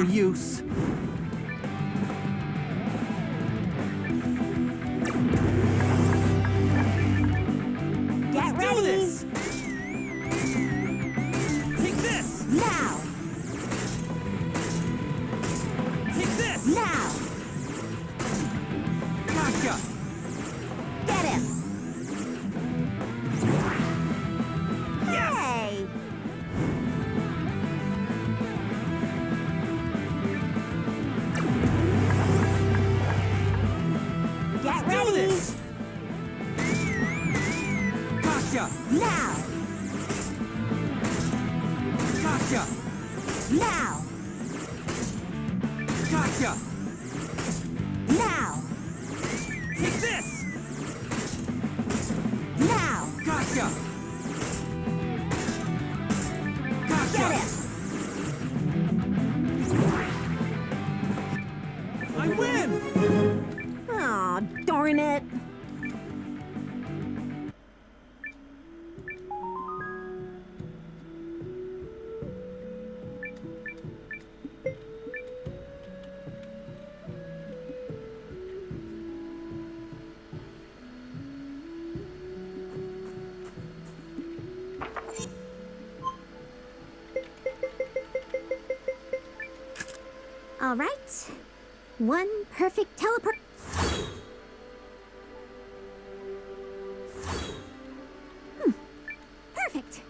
no use. Get ready! Do this! Take this! Now! Take this! Now! Gotcha! Get him! Yes! Hey! Get Do ready! this! Gotcha! Now! Gotcha! Now! Gotcha! Now! Take this! Now! Gotcha! Get Gotcha! him! I win! Aw, darn it! All right. One perfect teleport. Perfect.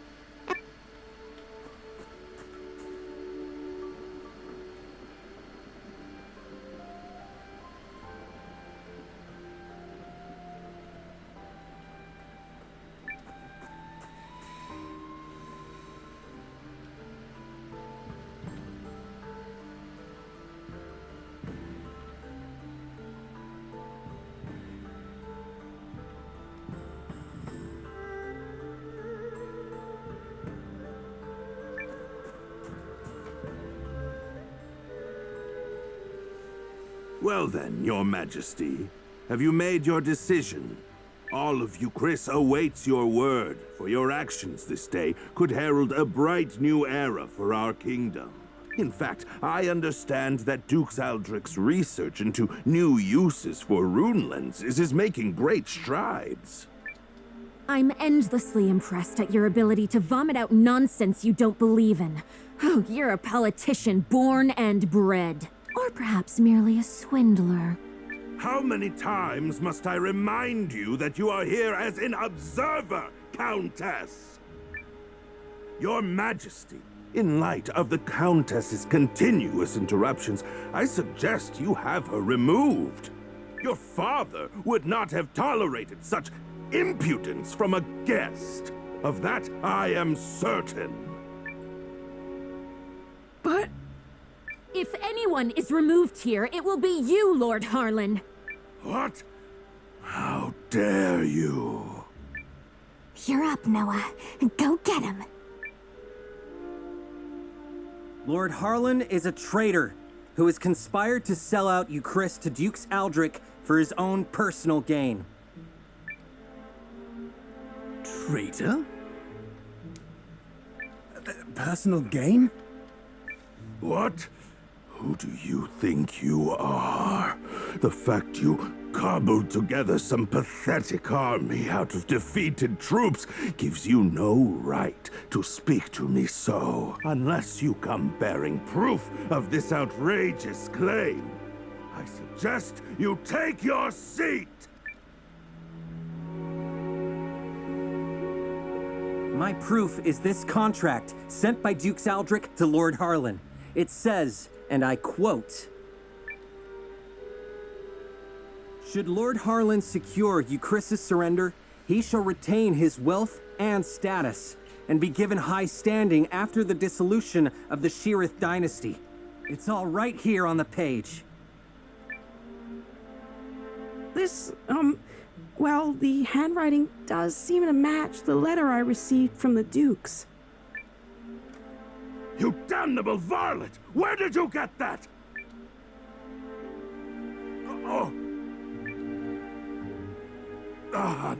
Well then, your majesty, have you made your decision? All of you, Chris, awaits your word, for your actions this day could herald a bright new era for our kingdom. In fact, I understand that Duke Aldrich's research into new uses for rune-lenses is making great strides. I'm endlessly impressed at your ability to vomit out nonsense you don't believe in. Oh, you're a politician born and bred. Or perhaps merely a swindler. How many times must I remind you that you are here as an observer, Countess? Your Majesty, in light of the Countess's continuous interruptions, I suggest you have her removed. Your father would not have tolerated such impudence from a guest. Of that I am certain. But... If anyone is removed here, it will be you, Lord Harlan. What? How dare you? You're up, Nowa. Go get him. Lord Harlan is a traitor who has conspired to sell out Euchris to Duke Aldrich for his own personal gain. Traitor? Personal gain? What? Who do you think you are? The fact you cobbled together some pathetic army out of defeated troops gives you no right to speak to me so, unless you come bearing proof of this outrageous claim. I suggest you take your seat! My proof is this contract sent by Duke Aldrich to Lord Harlan. It says, and I quote, "Should Lord Harlan secure Euchris's surrender, he shall retain his wealth and status, and be given high standing after the dissolution of the Sheerith dynasty." It's all right here on the page. This, well, the handwriting does seem to match the letter I received from the Dukes. You damnable varlet! Where did you get that? Oh!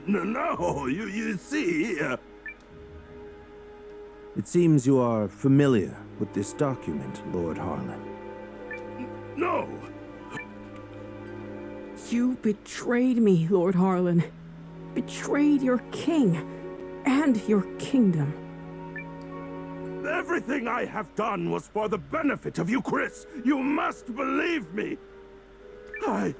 No, you see... It seems you are familiar with this document, Lord Harlan. No! You betrayed me, Lord Harlan. Betrayed your king and your kingdom. Everything I have done was for the benefit of you, Chris. You must believe me. I...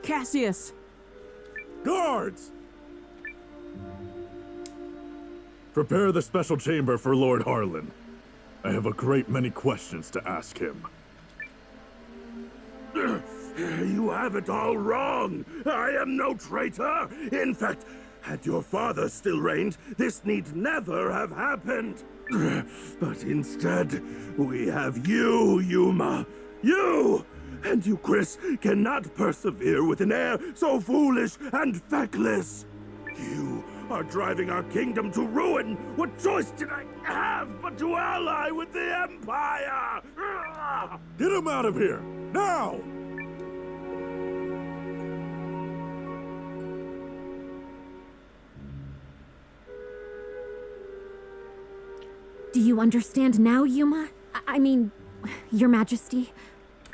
Cassius! Guards! Prepare the special chamber for Lord Harlan. I have a great many questions to ask him. You have it all wrong. I am no traitor. In fact, had your father still reigned, this need never have happened. But instead, we have you, Yuma. You! And you, Chris, cannot persevere with an heir so foolish and feckless. You are driving our kingdom to ruin. What choice did I have but to ally with the Empire? Get him out of here! Now! Do you understand now, Yuma? I mean, Your Majesty?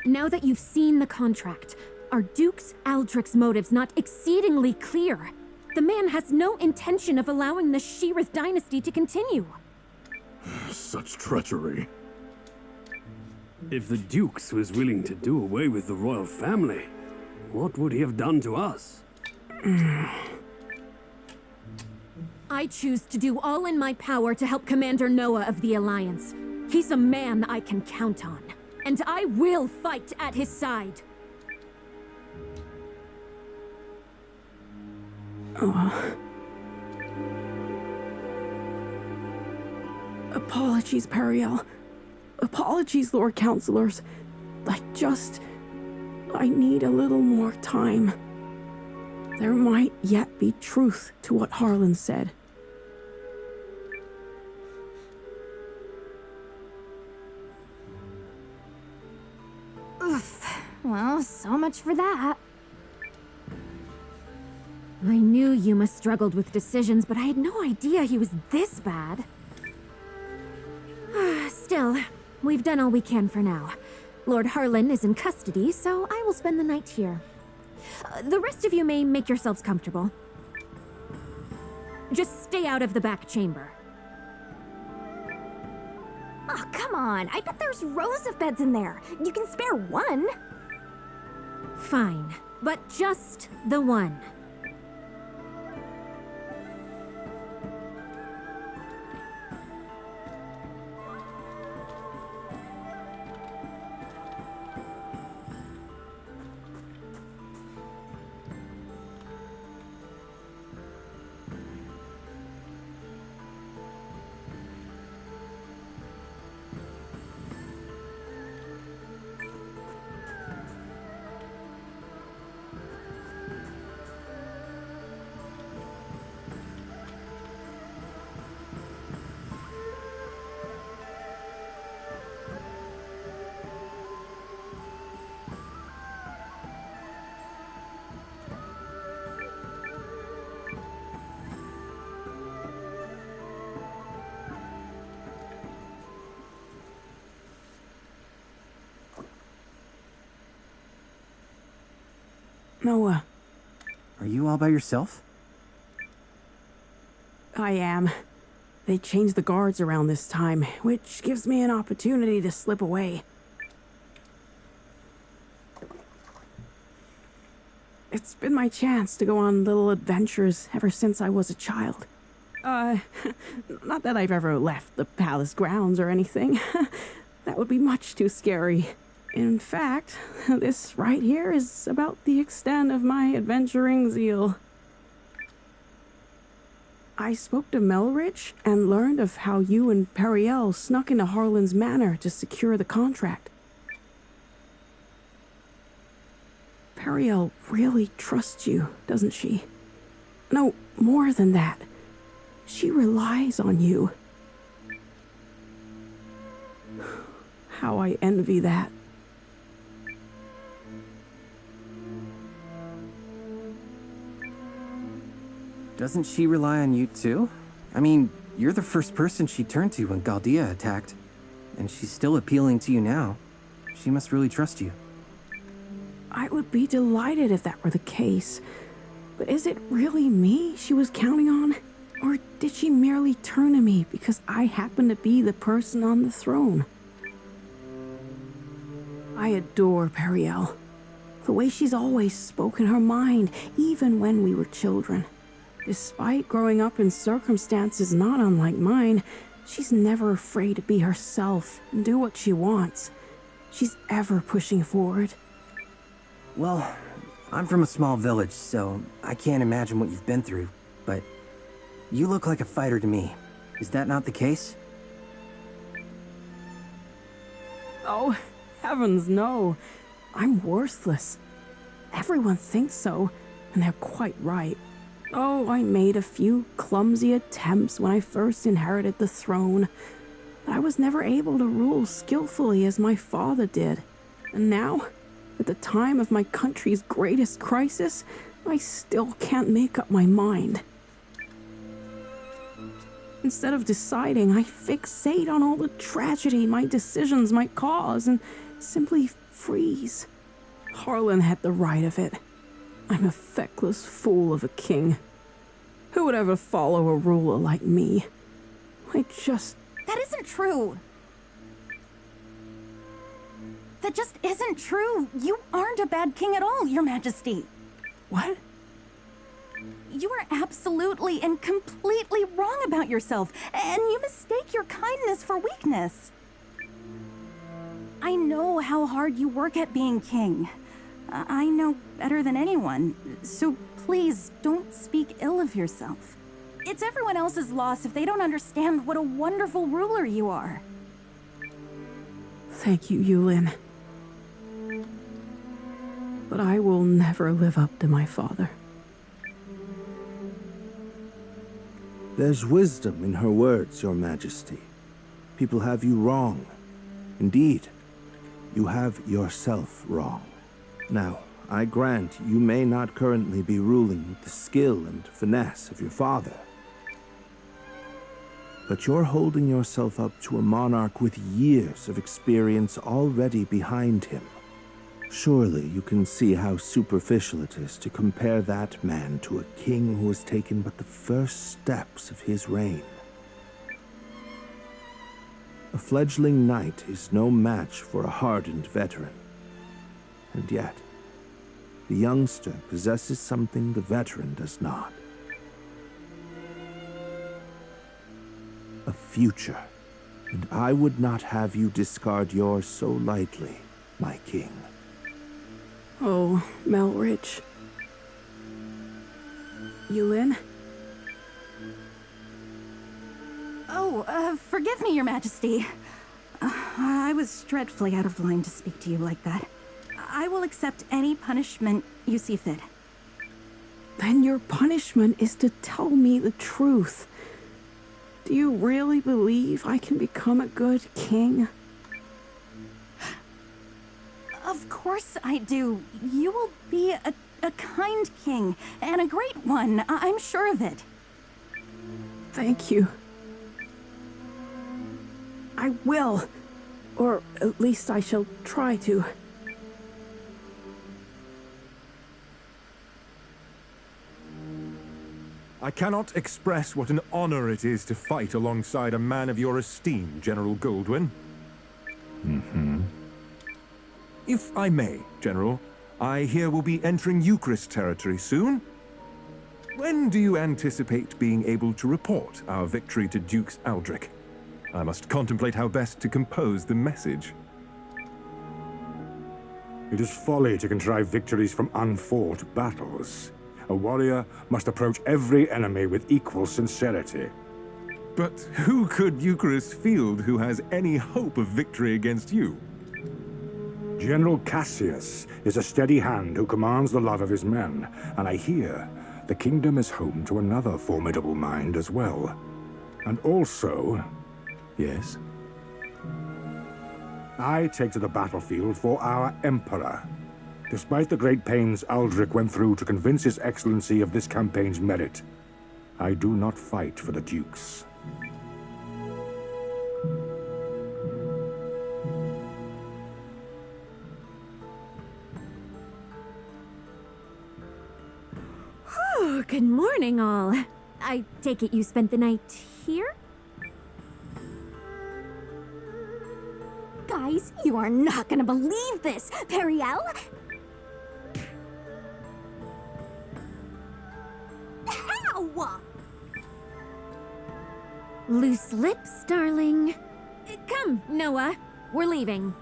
Now that you've seen the contract, are Duke's Aldrich's motives not exceedingly clear? The man has no intention of allowing the Sheerith dynasty to continue. Such treachery. If the Dukes was willing to do away with the royal family, what would he have done to us? I choose to do all in my power to help Commander Nowa of the Alliance. He's a man I can count on, and I will fight at his side. Apologies, Periel. Apologies, Lord Counselors. I need a little more time. There might yet be truth to what Harlan said. Oof. Well, so much for that. I knew Yuma struggled with decisions, but I had no idea he was this bad. Still, we've done all we can for now. Lord Harlan is in custody, so I will spend the night here. The rest of you may make yourselves comfortable. Just stay out of the back chamber. Oh, come on. I bet there's rows of beds in there. You can spare one. Fine, but just the one. Nowa, Are you all by yourself? I am. They changed the guards around this time, which gives me an opportunity to slip away. It's been my chance to go on little adventures ever since I was a child. Not that I've ever left the palace grounds or anything. That would be much too scary. In fact, this right here is about the extent of my adventuring zeal. I spoke to Melrich and learned of how you and Periel snuck into Harlan's manor to secure the contract. Periel really trusts you, doesn't she? No, more than that. She relies on you. How I envy that. Doesn't she rely on you too? I mean, You're the first person she turned to when Galdea attacked, and she's still appealing to you now. She must really trust you. I would be delighted if that were the case. But is it really me she was counting on? Or did she merely turn to me because I happen to be the person on the throne? I adore Periel. The way she's always spoken her mind, even when we were children. Despite growing up in circumstances not unlike mine, she's never afraid to be herself and do what she wants. She's ever pushing forward. Well, I'm from a small village, so I can't imagine what you've been through, but you look like a fighter to me. Is that not the case? Oh, heavens no. I'm worthless. Everyone thinks so, and they're quite right. Oh, I made a few clumsy attempts when I first inherited the throne, but I was never able to rule skillfully as my father did. And now, at the time of my country's greatest crisis, I still can't make up my mind. Instead of deciding, I fixate on all the tragedy my decisions might cause and simply freeze. Harlan had the right of it. I'm a feckless fool of a king. Who would ever follow a ruler like me? That isn't true. That just isn't true. You aren't a bad king at all, Your Majesty. What? You are absolutely and completely wrong about yourself, and you mistake your kindness for weakness. I know how hard you work at being king. I know better than anyone, so please don't speak ill of yourself. It's everyone else's loss if they don't understand what a wonderful ruler you are. Thank you, Eiyuden. But I will never live up to my father. There's wisdom in her words, Your Majesty. People have you wrong. Indeed, you have yourself wrong. Now, I grant you may not currently be ruling with the skill and finesse of your father. But you're holding yourself up to a monarch with years of experience already behind him. Surely you can see how superficial it is to compare that man to a king who has taken but the first steps of his reign. A fledgling knight is no match for a hardened veteran. And yet, the youngster possesses something the veteran does not. A future. And I would not have you discard yours so lightly, my king. Oh, Melridge. Eiyuden? Oh, forgive me, Your Majesty. I was dreadfully out of line to speak to you like that. I will accept any punishment you see fit. Then your punishment is to tell me the truth. Do you really believe I can become a good king? Of course I do. You will be a kind king, and a great one. I'm sure of it. Thank you. I will. Or at least I shall try to. I cannot express what an honor it is to fight alongside a man of your esteem, General Goldwyn. If I may, General, I hear we'll be entering Eucharist territory soon. When do you anticipate being able to report our victory to Dukes Aldrich? I must contemplate how best to compose the message. It is folly to contrive victories from unfought battles. A warrior must approach every enemy with equal sincerity. But who could Eucharist field who has any hope of victory against you? General Cassius is a steady hand who commands the love of his men, and I hear the kingdom is home to another formidable mind as well. And also... Yes? I take to the battlefield for our Emperor. Despite the great pains Aldrich went through to convince His Excellency of this campaign's merit, I do not fight for the Dukes. Oh, good morning, all. I take it you spent the night here? Guys, you are not gonna believe this! Periel? How? Loose lips, darling. Come, Noah. We're leaving.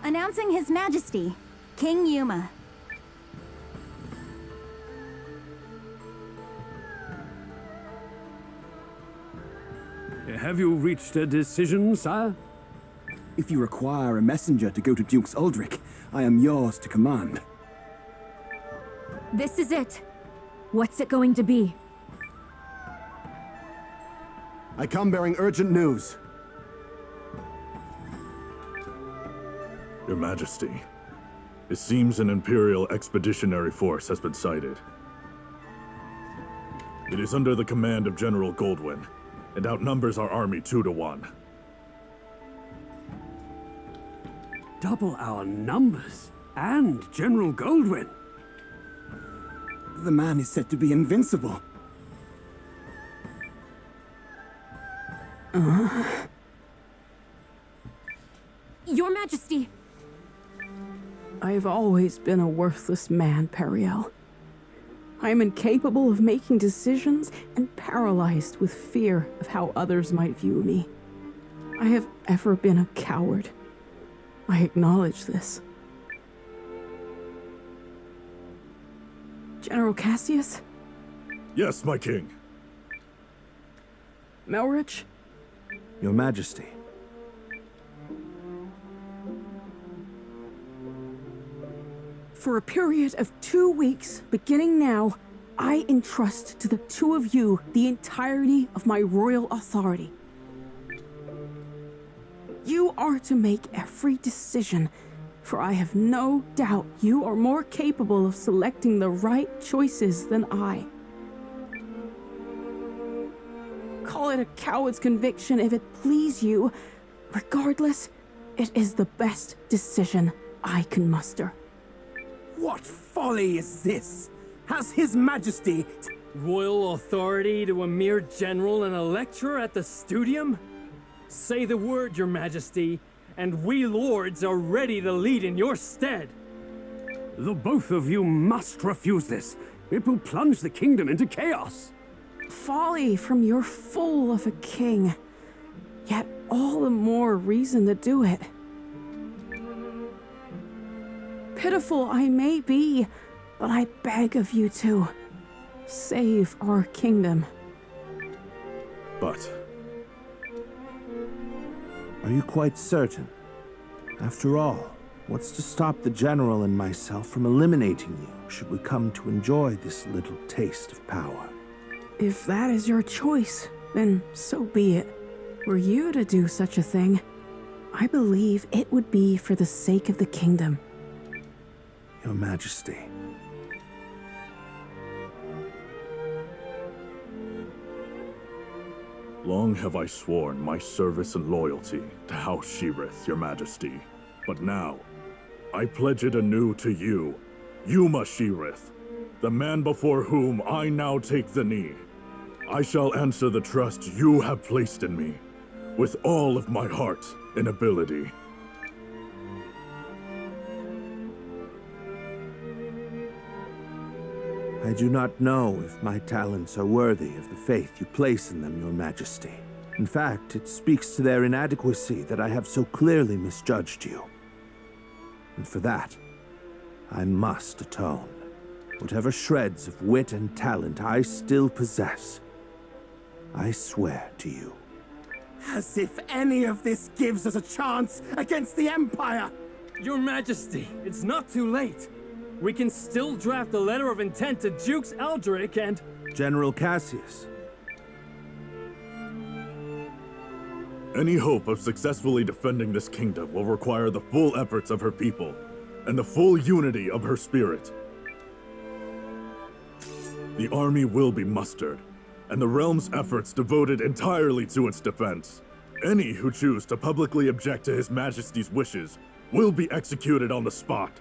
Announcing His Majesty, King Yuma. Have you reached a decision, sire? If you require a messenger to go to Duke's Uldric, I am yours to command. This is it. What's it going to be? I come bearing urgent news. Your Majesty, it seems an Imperial expeditionary force has been sighted. It is under the command of General Goldwyn, and outnumbers our army 2 to 1. Double our numbers, and General Goldwyn. The man is said to be invincible. Your Majesty! I've always been a worthless man, Periel. I am incapable of making decisions and paralyzed with fear of how others might view me. I have ever been a coward. I acknowledge this. General Cassius? Yes, my king. Melrich? Your Majesty. For a period of 2 weeks, beginning now, I entrust to the 2 of you the entirety of my royal authority. You are to make every decision, for I have no doubt you are more capable of selecting the right choices than I. Call it a coward's conviction if it please you. Regardless, it is the best decision I can muster. What folly is this? Has His Majesty... Royal authority to a mere general and a lecturer at the studium? Say the word, Your Majesty, and we lords are ready to lead in your stead. The both of you must refuse this. It will plunge the kingdom into chaos. Folly from your fool of a king. Yet all the more reason to do it. Pitiful I may be, but I beg of you to save our kingdom. But... Are you quite certain? After all, what's to stop the General and myself from eliminating you should we come to enjoy this little taste of power? If that is your choice, then so be it. Were you to do such a thing, I believe it would be for the sake of the kingdom. Your Majesty. Long have I sworn my service and loyalty to House Sheerith, Your Majesty. But now, I pledge it anew to you, Yuma Sheerith, the man before whom I now take the knee. I shall answer the trust you have placed in me, with all of my heart and ability. I do not know if my talents are worthy of the faith you place in them, Your Majesty. In fact, it speaks to their inadequacy that I have so clearly misjudged you. And for that, I must atone. Whatever shreds of wit and talent I still possess, I swear to you. As if any of this gives us a chance against the Empire! Your Majesty, it's not too late. We can still draft a letter of intent to Duke's Uldric and... General Cassius. Any hope of successfully defending this kingdom will require the full efforts of her people, and the full unity of her spirit. The army will be mustered, and the realm's efforts devoted entirely to its defense. Any who choose to publicly object to His Majesty's wishes will be executed on the spot.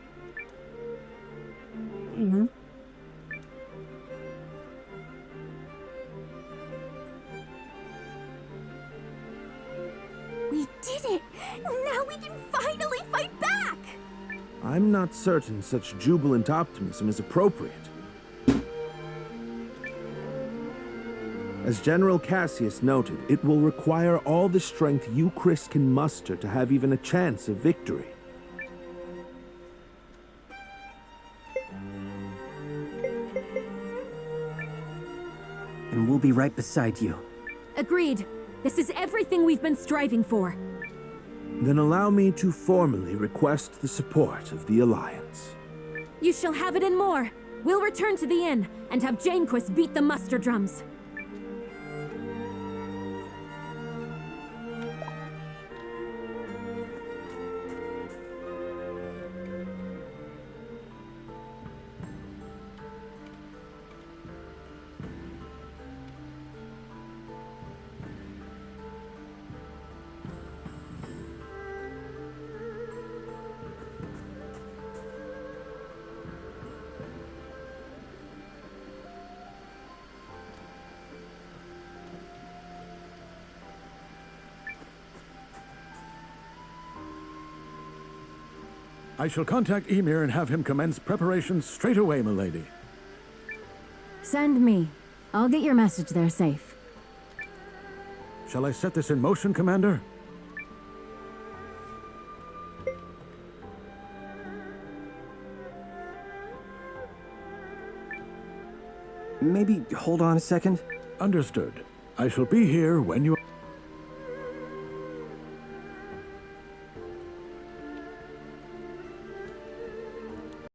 We did it! Now we can finally fight back! I'm not certain such jubilant optimism is appropriate. As General Cassius noted, it will require all the strength you, Chris, can muster to have even a chance of victory. And we'll be right beside you. Agreed. This is everything we've been striving for. Then allow me to formally request the support of the Alliance. You shall have it and more. We'll return to the inn and have Janequist beat the muster drums. I shall contact Emir and have him commence preparations straight away, milady. Send me. I'll get your message there safe. Shall I set this in motion, Commander? Maybe hold on a second? Understood. I shall be here when you